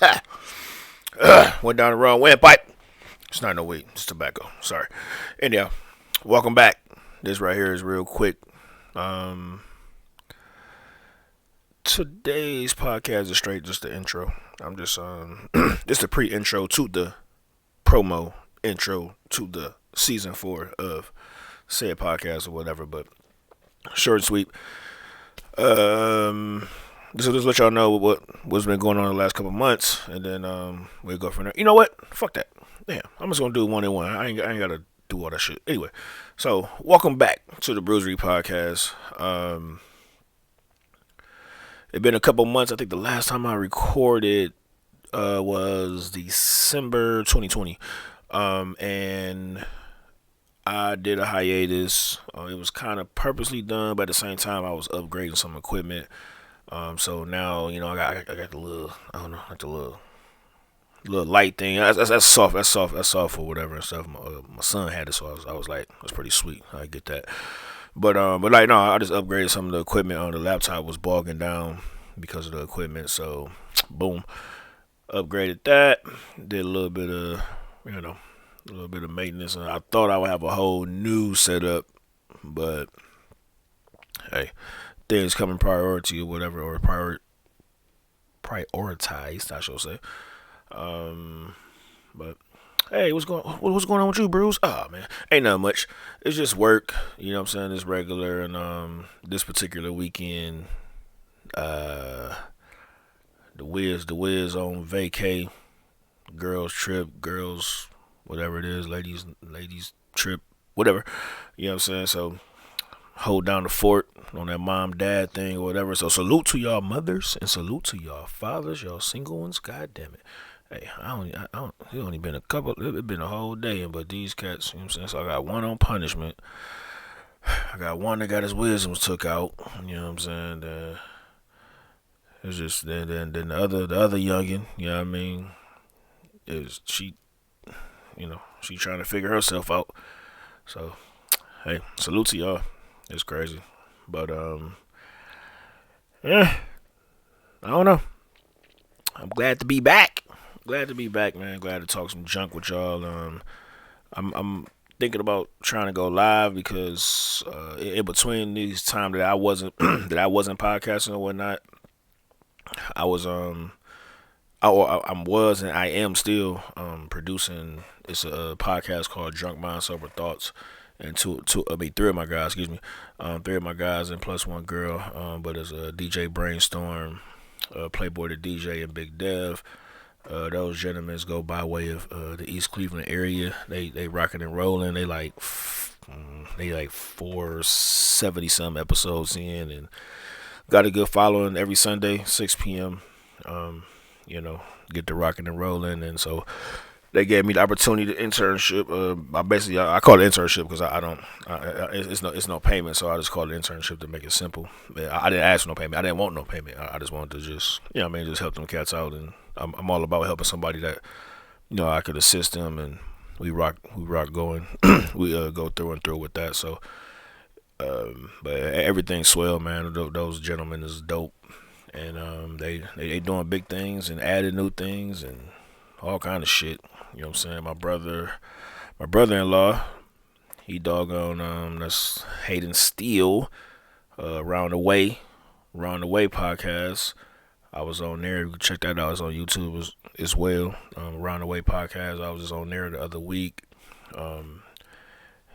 Went down the wrong windpipe. It's not no weed. It's tobacco. Sorry. Anyhow, welcome back. This right here is real quick. Um, Today's podcast is straight just the intro. I'm just just the pre-intro to the promo intro to the season 4 of said podcast or whatever. But short and sweet. Just let y'all know what's been going on the last couple months, and then we'll go from there. You know what? Fuck that. Damn, I'm just gonna do one and one. I ain't gotta do all that shit. Anyway, so welcome back to the Bruisery Podcast. It's been a couple months. I think the last time I recorded was December 2020, and I did a hiatus. It was kind of purposely done, but at the same time, I was upgrading some equipment. So now, I got the little, I don't know, like the little light thing. That's soft. That's soft or whatever and stuff. My son had it, so I was like, that's pretty sweet. I get that. But like, no, I just upgraded some of the equipment. On the laptop was bogging down because of the equipment. So, boom, upgraded that. Did a little bit of, a little bit of maintenance. And I thought I would have a whole new setup, but hey, things come in priority or whatever, or prioritized, I should say. But hey, what's going on with you, Bruce? Oh man, ain't nothing much. It's just work. You know what I'm saying? It's regular, and this particular weekend, the Wiz on vacay, girls trip, girls whatever it is, ladies trip, whatever. You know what I'm saying? So hold down the fort on that mom dad thing or whatever. So salute to y'all mothers and salute to y'all fathers, y'all single ones. God damn it. Hey, it only been it been a whole day, but these cats, you know what I'm saying? So I got one on punishment. I got one that got his wisdoms took out, you know what I'm saying? It's just, then the other youngin, you know what I mean? Is she trying to figure herself out. So, hey, salute to y'all. It's crazy. But, yeah, I don't know. I'm glad to be back. Glad to be back, man. Glad to talk some junk with y'all. I'm thinking about trying to go live because in between these time that I wasn't podcasting or whatnot, I was I was and I am still producing. It's a podcast called Drunk Mind Sober Thoughts, and three of my guys, three of my guys and plus one girl. But it's a DJ Brainstorm, Playboy the DJ, and Big Dev. Those gentlemen go by way of the East Cleveland area. They rocking and rolling. They like 470 some episodes in, and got a good following every Sunday 6 p.m. Get the rocking and rolling, and so they gave me the opportunity to internship. I call it internship because it's no payment, so I just call it internship to make it simple. I didn't ask for no payment. I didn't want no payment. I just wanted to just just help them cats out, and I'm all about helping somebody that I could assist them, and we rock going. We go through and through with that. So, but everything's swell, man. Those gentlemen is dope, and they doing big things and adding new things and all kind of shit. You know what I'm saying? My brother-in-law, he doggone that's Hayden Steele, Round the Way podcast. I was on there. You can check that out. It's on YouTube as well. Round the Way podcast. I was just on there the other week.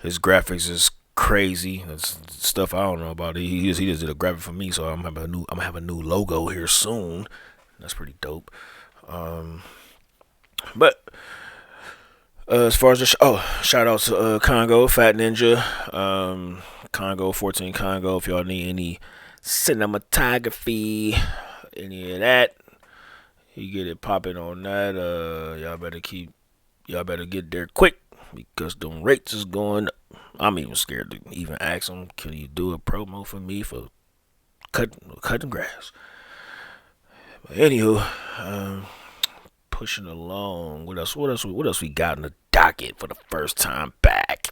His graphics is crazy. That's stuff I don't know about. He just did a graphic for me, so I'm gonna have a new logo here soon. That's pretty dope. But as far as shout out to Congo, Fat Ninja, Congo 14 Congo. If y'all need any cinematography, any of that, you get it popping on that. Y'all better get there quick because them rates is going up. I'm even scared to even ask them, can you do a promo for me for cutting grass? But anywho, pushing along. What else we got in the docket for the first time back?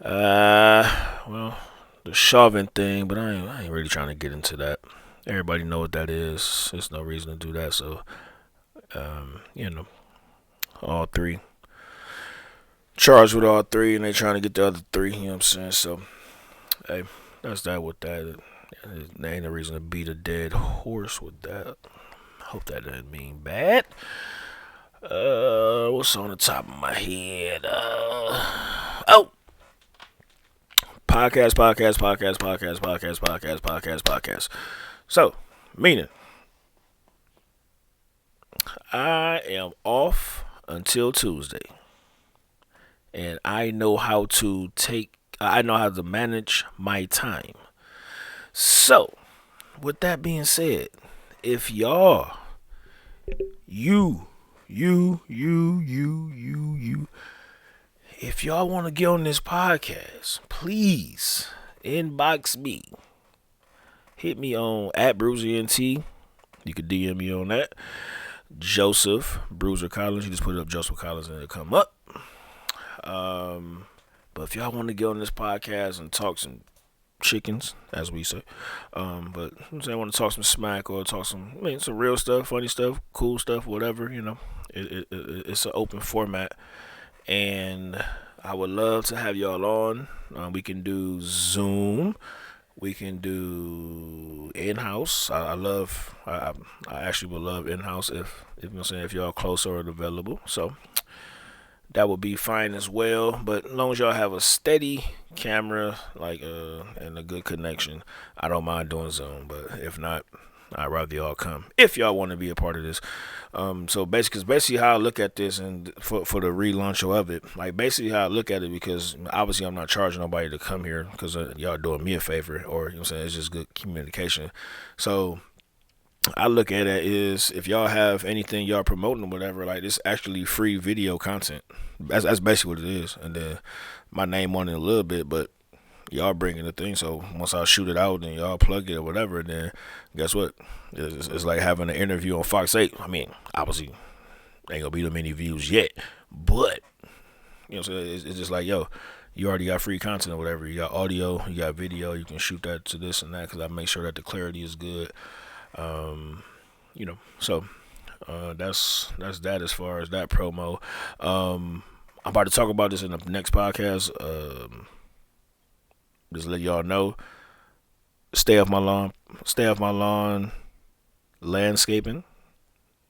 Well, the Chauvin thing, but I ain't really trying to get into that. Everybody know what that is. There's no reason to do that. So, You know, all three. Charged with all three, and they trying to get the other three. You know what I'm saying? So, hey, that's that with that. There ain't a reason to beat a dead horse with that. Hope that doesn't mean bad. What's on the top of my head? Oh, podcast. So, meaning, I am off until Tuesday, and I know how to manage my time. So, with that being said, if y'all, you, you, if y'all want to get on this podcast, please inbox me. Hit me on at BruiserNT. You can DM me on that. Joseph Bruiser Collins. You just put up Joseph Collins and it'll come up. But if y'all want to get on this podcast and talk some chickens, as we say, but I'm saying I want to talk some smack or talk some real stuff, funny stuff, cool stuff, whatever. It's an open format, and I would love to have y'all on. We can do Zoom. We can do in-house. I actually would love in-house if y'all close or available. So that would be fine as well. But as long as y'all have a steady camera, and a good connection, I don't mind doing Zoom. But if not, I'd rather y'all come if y'all want to be a part of this. So basically how I look at this, and for the relaunch of it, like basically how I look at it, because obviously I'm not charging nobody to come here because y'all doing me a favor, or you know what I'm saying, it's just good communication. So I look at it is, if y'all have anything y'all promoting or whatever, like, this actually free video content. That's basically what it is. And then my name on it a little bit, but y'all bringing the thing. So once I shoot it out and y'all plug it or whatever, then guess what? It's like having an interview on Fox 8. I mean, obviously ain't gonna be that many views yet, but you know what I'm saying? It's just like, yo, you already got free content or whatever. You got audio, you got video. You can shoot that to this and that, because I make sure that the clarity is good. So that's that as far as that promo. I'm about to talk about this in the next podcast. Just let y'all know. Stay off my lawn. Landscaping.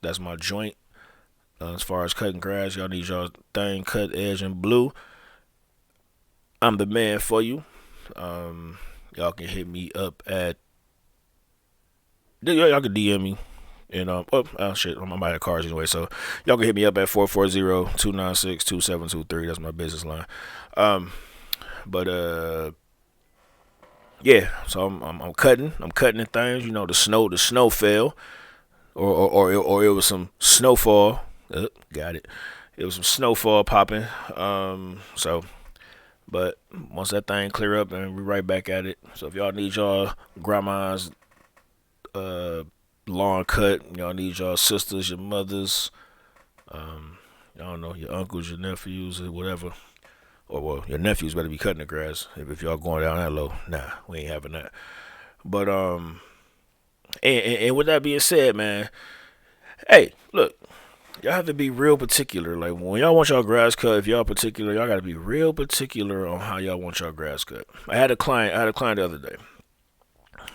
That's my joint. As far as cutting grass, y'all need y'all thing cut, edge, and blue. I'm the man for you. Y'all can hit me up at. Y'all can DM me. And shit, I'm out of cars anyway, so y'all can hit me up at 440-296-2723. That's my business line. Yeah, so I'm cutting the things. The snow fell, or it was some snowfall. Got it. It was some snowfall popping. But once that thing clear up, and we right back at it. So if y'all need y'all grandma's lawn cut, y'all need y'all sisters, your mothers, I don't know, your uncles, your nephews, or whatever. Or, well, your nephews better be cutting the grass if y'all going down that low. Nah, we ain't having that. But and with that being said, man, hey, look, y'all have to be real particular. Like, when y'all want y'all grass cut, if y'all particular, y'all gotta be real particular on how y'all want y'all grass cut. I had a client the other day.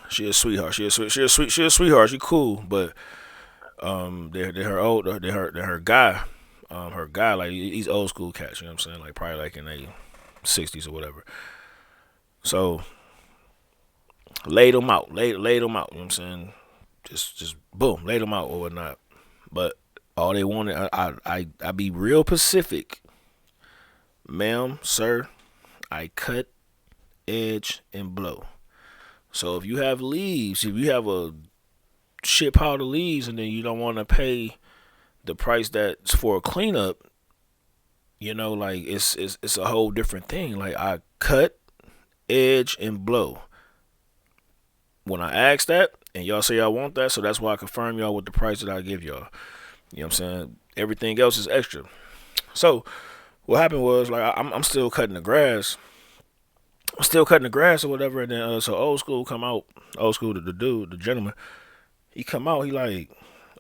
She a sweetheart. She a sweetheart. She cool, but her guy. Her guy, like, he's old school cats, you know what I'm saying? Like, probably like in the 60s or whatever. So laid them out, you know what I'm saying? Just boom, laid them out or whatnot. But all they wanted, I be real Pacific, ma'am, sir. I cut, edge, and blow. So if you have leaves, if you have a shit pile of leaves, and then you don't want to pay the price that's for a cleanup, like, it's a whole different thing. Like, I cut, edge, and blow. When I ask that, and y'all say y'all want that, so that's why I confirm y'all with the price that I give y'all. You know what I'm saying? Everything else is extra. So what happened was, like, I'm still cutting the grass. Or whatever, and then so old school, the dude, the gentleman, he come out, he like,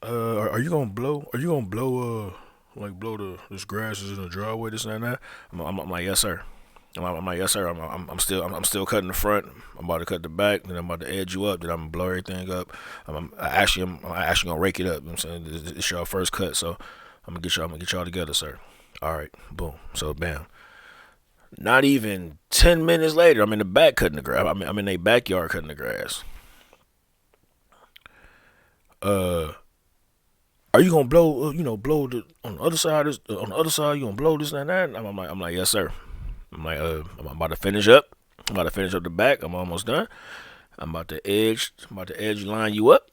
are you gonna blow? Are you gonna blow? Like blow this grass is in the driveway, this and that. I'm like, yes sir. I'm like, yes sir. I'm still cutting the front. I'm about to cut the back. Then I'm about to edge you up. Then I'm gonna blow everything up. I'm actually gonna rake it up. You know what I'm saying, it's your first cut, so I'm gonna get y'all together, sir. All right, boom. So bam. Not even 10 minutes later, I'm in the back cutting the grass. I'm in their backyard cutting the grass. Uh, are you gonna blow? Blow on the other side. On the other side, you gonna blow this and that? I'm like, yes sir. I'm like, I'm about to finish up. I'm about to finish up the back. I'm almost done. I'm about to edge line you up.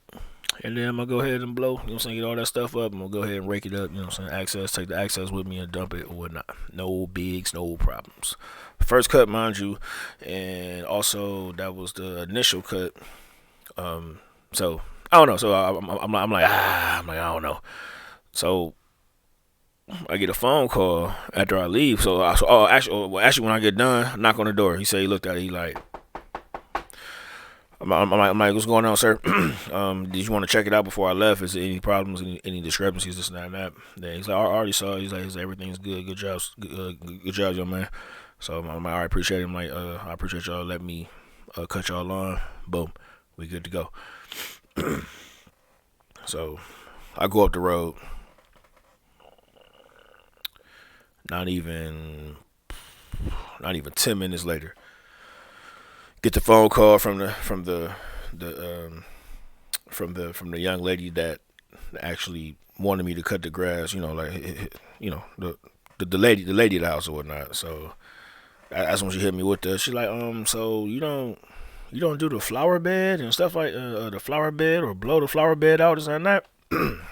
And then I'm gonna go ahead and blow, you know what I'm saying, get all that stuff up. I'm gonna go ahead and rake it up, you know what I'm saying, take the access with me and dump it or whatnot. No bigs, no problems. First cut, mind you, and also that was the initial cut. So I don't know. So I'm like, I don't know. So I get a phone call after I leave. Actually, when I get done, I knock on the door. He said he looked at it. He like, I'm like, what's going on, sir? Did you want to check it out before I left? Is there any problems, any discrepancies, this and that and that? Then he's like, I already saw it. He's like, everything's good. Good job, good job, young man. So I'm like, all right, appreciate it. I'm like, I appreciate y'all letting me cut y'all on. Boom, we good to go. So I go up the road. Not even 10 minutes later, get the phone call from the young lady that actually wanted me to cut the grass. The lady of the house or whatnot. So that's when she hit me with the. She's like, so you don't do the flower bed and stuff like the flower bed or blow the flower bed out and that.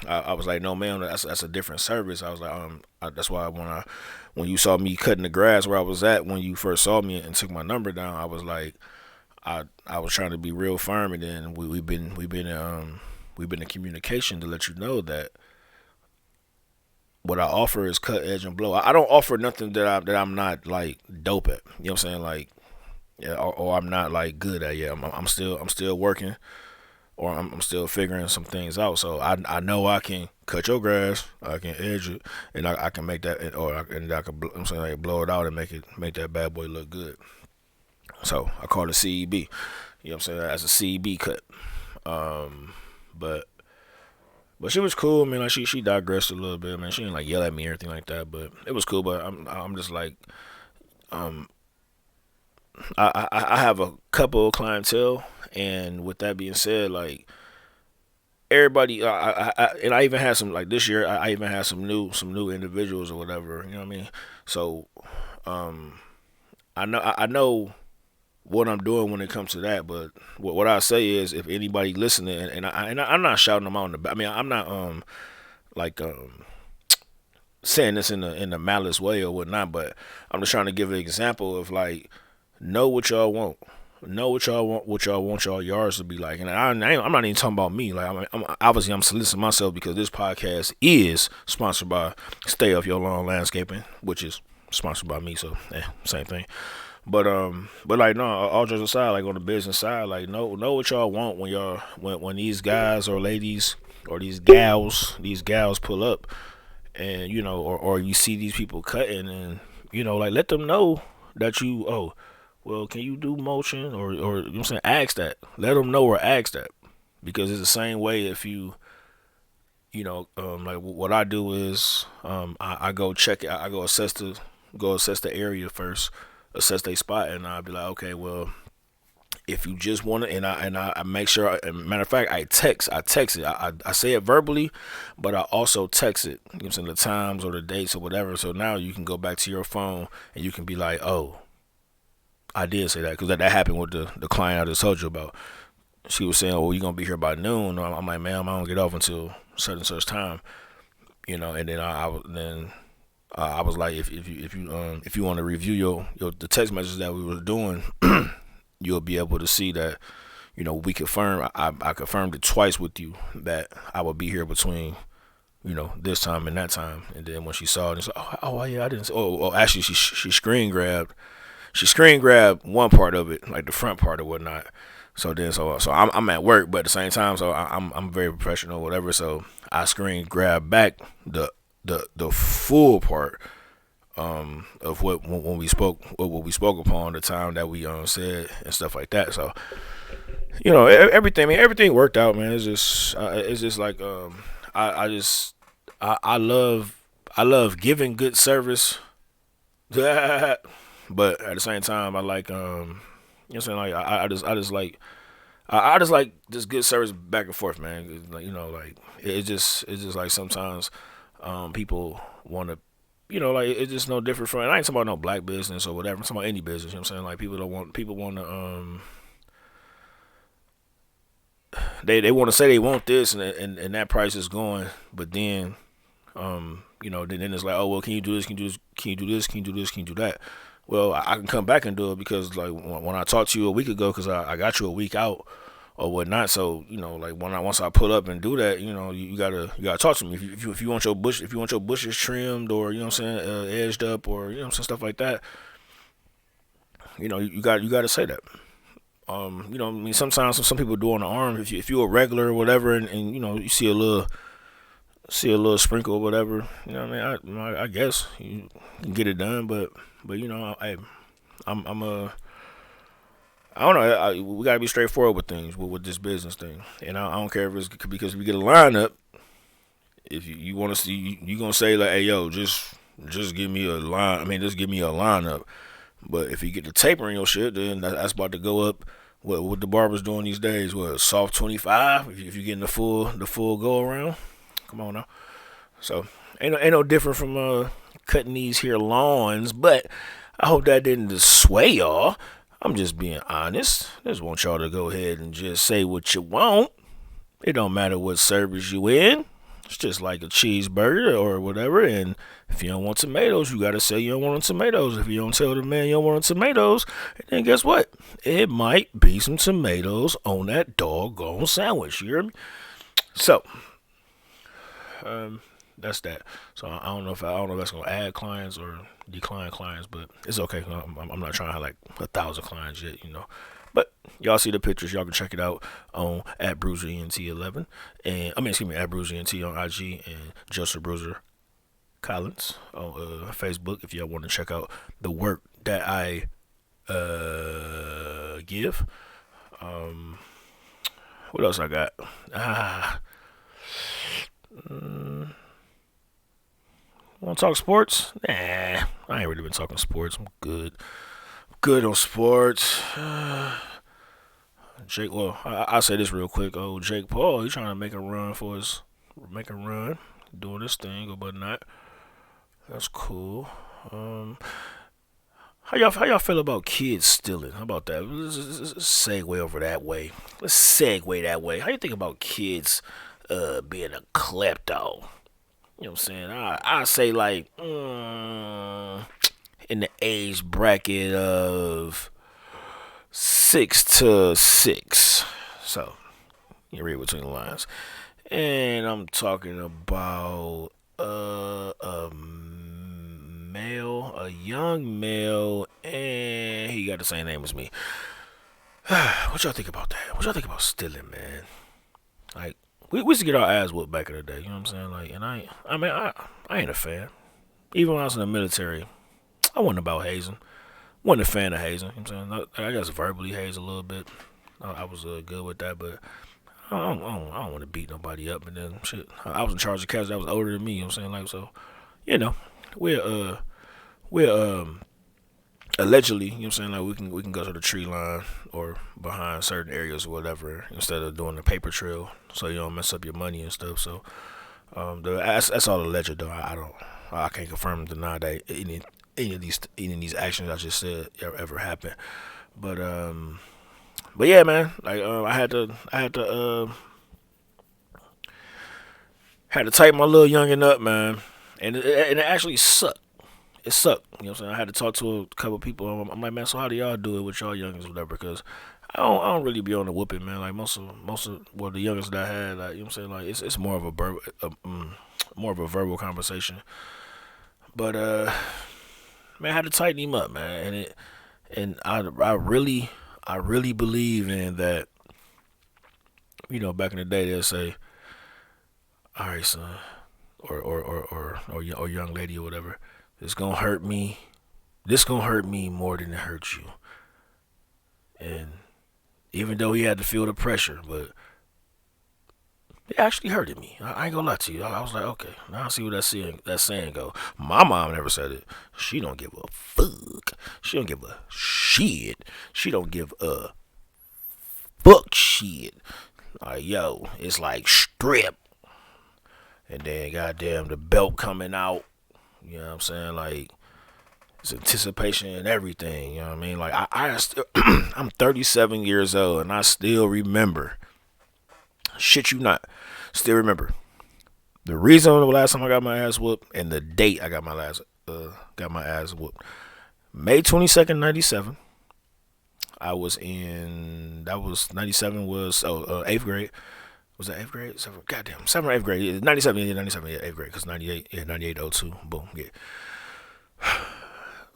I was like, no, man, that's a different service. I was like, that's why when you saw me cutting the grass where I was at when you first saw me and took my number down, I was like, I was trying to be real firm, and then we've been in communication to let you know that what I offer is cut, edge, and blow. I don't offer nothing that I'm not like dope at. You know what I'm saying? Like, yeah, or I'm not like good at. Yeah, I'm still working, or I'm still figuring some things out. So I know I can cut your grass, I can edge it, and I can make that, and I can I'm saying like blow it out and make that bad boy look good. So I call it CEB. You know what I'm saying? As a CEB cut. But she was cool, man. Like she digressed a little bit, man. She didn't like yell at me or anything like that, but it was cool. But I'm just like, um, I have a couple of clientele, and with that being said, like everybody, and I even had some like this year. I even had some new individuals or whatever. You know what I mean? So um, I know what I'm doing when it comes to that. But what I say is, if anybody listening, I'm not shouting them out in the back. I mean, I'm not like saying this in a malice way or whatnot. But I'm just trying to give an example of like, know what y'all want. Know what y'all want y'all yards to be like. And I'm not even talking about me. Like, I'm soliciting myself because this podcast is sponsored by Stay Off Your Lawn Landscaping, which is sponsored by me. So, same thing. But like no, all jokes aside, like on the business side, like know what y'all want when these guys or ladies or these gals pull up, and or you see these people cutting, and like let them know that well, can you do mulching, or you know what I'm saying, ask that, let them know, or ask that, because it's the same way if like what I do is I go check it, I go assess the area first, assess their spot, and I'll be like, okay, well, if you just want to, and I make sure. Matter of fact, I text it. I say it verbally, but I also text it. You know what I'm saying, the times or the dates or whatever. So now you can go back to your phone and you can be like, oh, I did say that, because that happened with the client I just told you about. She was saying, "Oh, you gonna be here by noon?" I'm like, "Ma'am, I don't get off until such and such time." And then I was like, if you want to review your the text messages that we were doing, you'll be able to see that we confirmed. I confirmed it twice with you that I would be here between this time and that time. And then when she saw it, it's like, oh yeah, I didn't. Actually, she screen grabbed. She screen grabbed one part of it, like the front part or whatnot. So I'm at work, but at the same time, so I'm very professional, whatever. So I screen grab back the full part of what when we spoke what we spoke upon the time that we said and stuff like that. So everything, man, everything worked out, man. It's just like I just I love giving good service, but at the same time I like you know what I'm saying, like I just like this good service back and forth, man. Like like it's just like sometimes people want to. Like it's just no different from. And I ain't talking about no black business or whatever. I'm talking about any business. You know what I'm saying? Like people want to they want to say they want this and that price is going, but then then it's like, oh well, can you do this? Can you do this? Can you do this? Can you do this? Can you do that? Well, I can come back and do it because like when I talked to you a week ago, because I got you a week out or whatnot. So like once I pull up and do that, you gotta talk to me if you want your bushes trimmed or what I'm saying, edged up or some stuff like that. You got to say that. I mean, sometimes some people do on the arm. If you're a regular or whatever, and you see a little sprinkle or whatever, what I mean, I guess you can get it done, but I'm I don't know. We gotta be straightforward with things with this business thing, and I don't care if it's because we get a lineup. If you want to see, you gonna say like, hey yo, just give me a line. I mean, just give me a lineup. But if you get the taper in your shit, then that's about to go up. What the barbers doing these days? What, soft 25? If you're getting the full go around, come on now. So ain't no different from cutting these here lawns. But I hope that didn't dissuade y'all. I'm just being honest. I just want y'all to go ahead and just say what you want. It don't matter what service you in. It's just like a cheeseburger or whatever. And if you don't want tomatoes, you gotta say you don't want tomatoes. If you don't tell the man you don't want tomatoes, then guess what? It might be some tomatoes on that doggone sandwich. You hear me? So, that's that. So I don't know if that's gonna add clients or decline clients, but it's okay. I'm not trying to have like 1,000 clients yet, But y'all see the pictures. Y'all can check it out on at BruiserENT11, and at BruiserENT on IG and Joseph Bruiser Collins on Facebook. If y'all want to check out the work that I give. What else I got? Want to talk sports? Nah, I ain't really been talking sports. I'm good on sports. Jake, well, I'll say this real quick. Oh, Jake Paul, he's trying to make a run, doing this thing or whatnot. That's cool. How y'all feel about kids stealing? How about that? Let's segue over that way. Let's segue that way. How you think about kids being a klepto? You know what I'm saying? I say like in the age bracket of 6 to 6. So you read between the lines. And I'm talking about a young male, and he got the same name as me. What y'all think about that? What y'all think about stealing, man? Like, we used to get our ass whooped back in the day, you know what I'm saying? Like, and I ain't a fan. Even when I was in the military, I wasn't about hazing. Wasn't a fan of hazing, you know what I'm saying? I guess verbally haze a little bit. I was good with that, but I don't want to beat nobody up. And then, shit, I was in charge of cats that was older than me, you know what I'm saying? Like, so, we're allegedly, you know what I'm saying, like we can go to the tree line or behind certain areas or whatever instead of doing the paper trail, so you don't mess up your money and stuff. So that's all alleged though. I can't confirm or deny that any of these actions I just said ever happened. But yeah, man, like I had to tighten my little youngin' up, man, and it actually sucked. It sucked. You know what I'm saying? I had to talk to a couple people. I'm like, man, so how do y'all do it with y'all youngins or whatever? Because I don't really be on the whooping, man. Like most of the youngins that I had, like, you know what I'm saying? Like it's more of a verbal conversation. But man, I had to tighten him up, man. And I really believe in that. Back in the day, they'll say, all right, son, or young lady or whatever, it's gonna hurt me. This gonna hurt me more than it hurts you. And even though he had to feel the pressure, but it actually hurted me. I ain't gonna lie to you. I was like, okay, now I see what that saying go. My mom never said it. She don't give a fuck. She don't give a shit. She don't give a fuck shit. Like, yo, it's like strip. And then goddamn the belt coming out. You know what I'm saying? Like, it's anticipation and everything. You know what I mean? Like I'm 37 years old and I still remember. Shit you not. Still remember. The reason the last time I got my ass whooped and the date I got my ass whooped. May 22nd, 97. I was in that was 97 was 8th grade. Was that 8th grade? Goddamn, 7th or 8th grade. 97, yeah, 97, yeah, 8th grade. Because 98, yeah, 98, 02. Boom, yeah.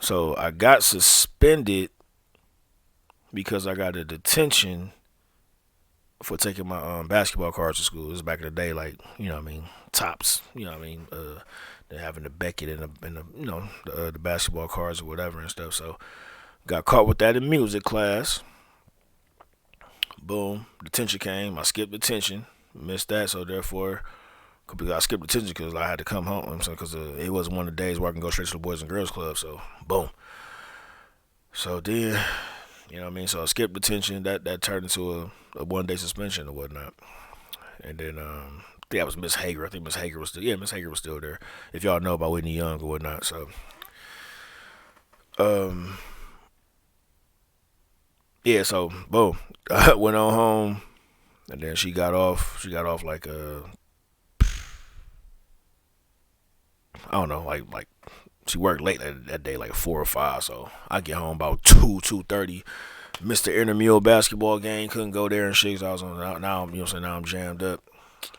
So I got suspended because I got a detention for taking my basketball cards to school. This was back in the day, like, you know what I mean, tops, you know what I mean, they're having the Beckett and the you know, the basketball cards or whatever and stuff. So got caught with that in music class. Boom, detention came. I skipped detention, missed that, so therefore, I skipped detention because I had to come home. Because it wasn't one of the days where I can go straight to the Boys and Girls Club. So boom. So then, you know what I mean. So I skipped detention. That turned into a 1 day suspension or whatnot. And then I think that was Miss Hager. I think Miss Hager was Miss Hager was still there. If y'all know about Whitney Young or whatnot. So um yeah. So boom, I went on home. And then she got off. She got off like I don't know, like she worked late that day, like 4 or 5. So I get home about 2:30. Missed the intramural basketball game. Couldn't go there and shit. So I was on now. You know what I'm saying? Now I'm jammed up,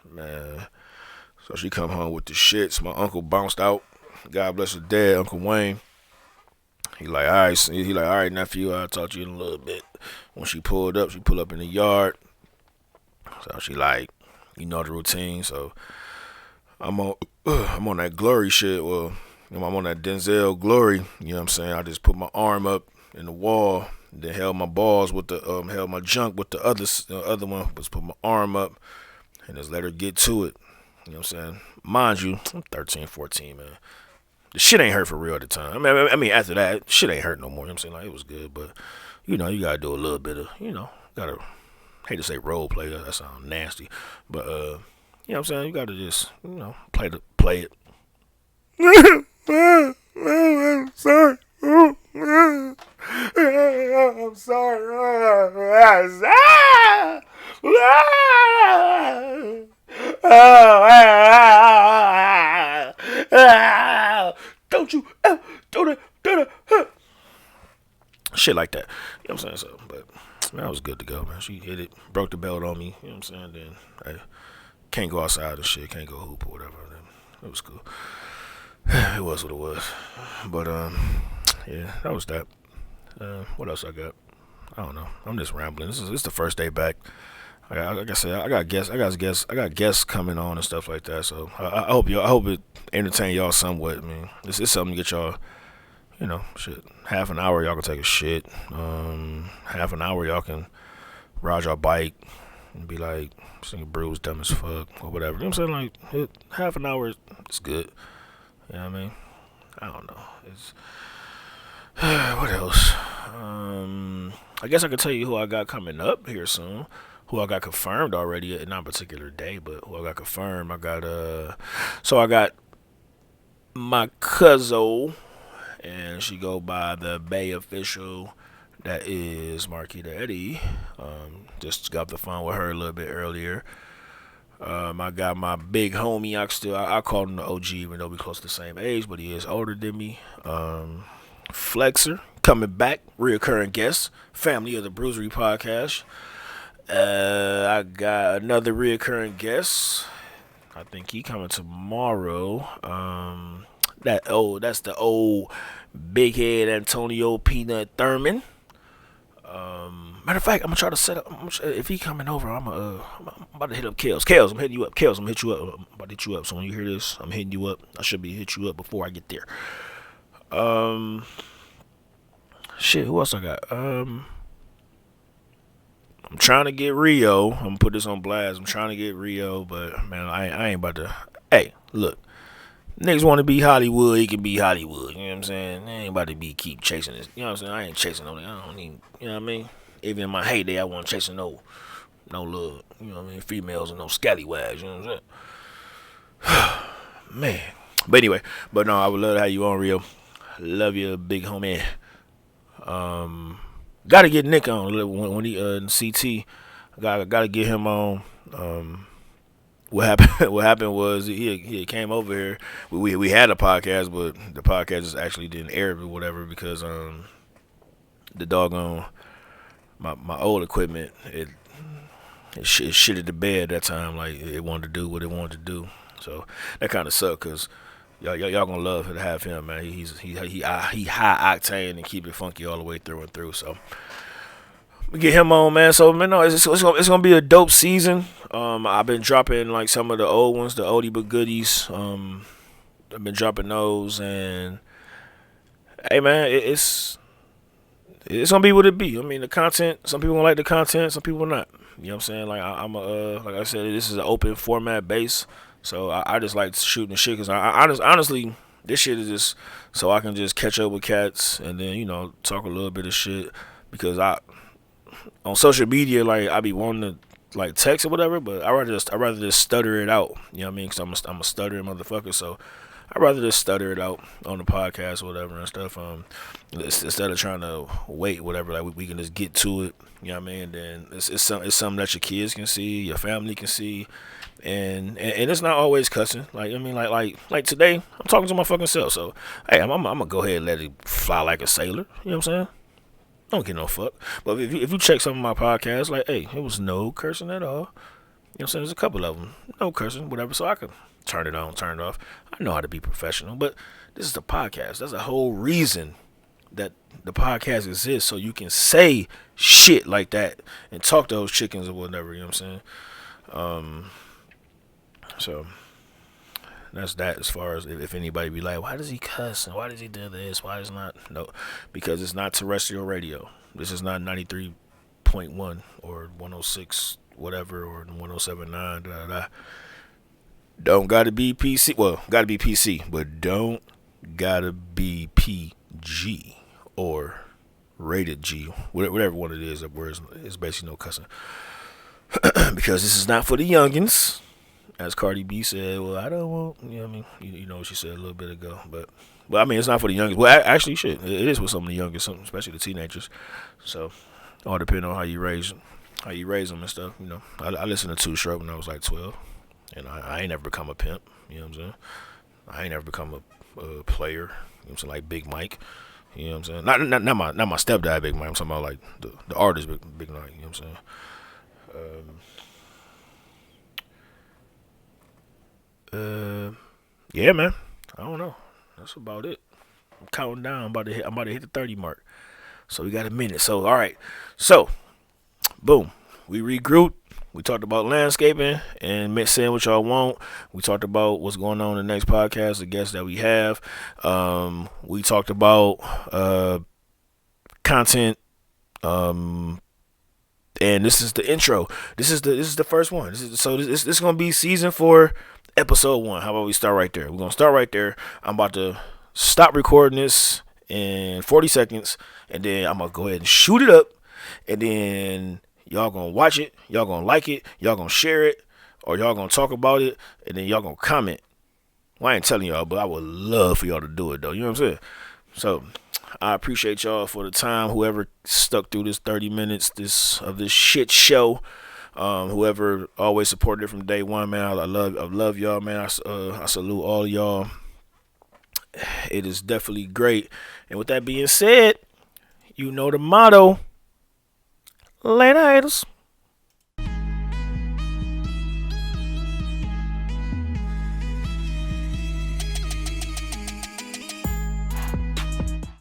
man. So she come home with the shits. My uncle bounced out. God bless his dad, Uncle Wayne. He like, all right, all right, nephew. I'll talk to you in a little bit. When she pulled up, she pulled up in the yard. So she like, you know the routine. So I'm on that glory shit. Well, I'm on that Denzel glory. You know what I'm saying? I just put my arm up in the wall, then held my balls with the held my junk with the other one. Was put my arm up and just let her get to it. You know what I'm saying? Mind you, I'm 13, 14, man. The shit ain't hurt for real at the time. I mean, after that, shit ain't hurt no more. You know what I'm saying? Like, it was good, but you know, you gotta do a little bit of, gotta hate to say role play. That sounds nasty, but you know what I'm saying? You gotta just, play it. I'm sorry. I'm sorry. Don't you do that. Shit like that. You know what I'm saying? So, but man, I was good to go, man. She hit it, broke the belt on me. You know what I'm saying? Then I can't go outside and shit, can't go hoop or whatever. Then it was cool. It was what it was. But yeah, that was that. What else I got? I don't know. I'm just rambling. This is the first day back. Like I said, I got guests coming on and stuff like that. So I hope it entertain y'all somewhat. I mean, this is something to get y'all, shit. Half an hour y'all can take a shit. Half an hour y'all can ride your bike and be like, singing Bruce dumb as fuck or whatever. You know what I'm saying? Like, half an hour is good. You know what I mean? I don't know. It's what else? I guess I could tell you who I got coming up here soon. Who I got confirmed already, not a particular day, but who I got confirmed. I got my cousin, and she go by the Bay official. That is Marquita Eddie. Just got off the phone with her a little bit earlier. I got my big homie. I call him the OG, even though we close to the same age, but he is older than me. Flexer coming back, reoccurring guest, family of the Bruisery podcast. I got another reoccurring guest. I think he coming tomorrow. That's the old big head Antonio Peanut Thurman. Matter of fact, I'm gonna try to set up. If he coming over, I'm about to hit up Kels. Kels, I'm hitting you up. Kels, I'm gonna hit you up. I'm about to hit you up. So when you hear this, I'm hitting you up. I should be hit you up before I get there. Um, shit. Who else I got? I'm trying to get Rio. I'm gonna put this on blast. I'm trying to get Rio, but man, I ain't about to. Hey, look. Niggas want to be Hollywood, he can be Hollywood. You know what I'm saying? I ain't about to be keep chasing this. You know what I'm saying? I ain't chasing no. I don't even. You know what I mean? Even in my heyday, I wasn't chasing no little. You know what I mean? Females and no scallywags. You know what I'm saying? Man. But anyway, but no, I would love to have you on, Rio. Love you, big homie. Got to get Nick on when he in CT. Got to get him on. What happened? What happened was he came over here. We had a podcast, but the podcast just actually didn't air or whatever because the doggone my old equipment it shitted the bed that time. Like it wanted to do what it wanted to do. So that kind of sucked because y'all gonna love to have him, man. He high octane and keep it funky all the way through and through. So we get him on, man. So man, no, it's gonna be a dope season. I've been dropping like some of the old ones, the oldie but goodies. I've been dropping those, and hey, man, it's gonna be what it be. I mean, the content. Some people gonna like the content, some people not. You know what I'm saying? Like I'm like I said, this is an open format base, so I just like shooting shit because honestly, this shit is just so I can just catch up with cats and then talk a little bit of shit because on social media like I be wanting to like text or whatever, but I rather just stutter it out. You know what I mean? Because I'm a stuttering motherfucker, so I'd rather just stutter it out on the podcast or whatever and stuff. Instead of trying to wait, whatever. Like we can just get to it. You know what I mean? And then it's something that your kids can see, your family can see, and it's not always cussing. Like I mean, like today, I'm talking to my fucking self. So hey, I'm gonna go ahead and let it fly like a sailor. You know what I'm saying? I don't get no fuck. But if you check some of my podcasts, like hey, it was no cursing at all. You know what I'm saying? There's a couple of them, no cursing, whatever. So I could turn it on, turn it off. I know how to be professional, but this is the podcast. That's the whole reason that the podcast exists, so you can say shit like that and talk to those chickens or whatever. You know what I'm saying? So that's that. As far as if anybody be like, why does he cuss and why does he do this? Why is not? No, because it's not terrestrial radio. This is not 93.1 or 106 whatever or 107.9. Da, da, da. Don't gotta be PC. Well, gotta be PC, but don't gotta be PG or rated G, whatever one it is. Where it's basically no cussing, because this is not for the youngins, as Cardi B said. Well, I don't want. You know what I mean? You know what she said a little bit ago, but I mean it's not for the youngins. Well, actually, shit, it is for some of the youngins, especially the teenagers. So, all depends on how you raise them and stuff. I listened to Too Short when I was like 12. And I ain't never become a pimp, you know what I'm saying? I ain't never become a player, you know what I'm saying, like Big Mike, you know what I'm saying? Not my stepdad Big Mike, I'm talking about like the artist Big Mike, you know what I'm saying? Yeah, man, I don't know. That's about it. I'm counting down. I'm about to hit the 30 mark. So we got a minute. So all right. So, boom, we regrouped. We talked about landscaping and saying what y'all want. We talked about what's going on in the next podcast, the guests that we have. We talked about content. And this is the intro. This is the first one. This is gonna be season 4, episode 1. How about we start right there? We're gonna start right there. I'm about to stop recording this in 40 seconds, and then I'm gonna go ahead and shoot it up, and then y'all gonna watch it, y'all gonna like it, y'all gonna share it, or y'all gonna talk about it, and then y'all gonna comment. Well, I ain't telling y'all, but I would love for y'all to do it, though. You know what I'm saying? So, I appreciate y'all for the time. Whoever stuck through this 30 minutes of this shit show, whoever always supported it from day one, man. I love y'all, man. I salute all y'all. It is definitely great. And with that being said, you know the motto. Later, haters.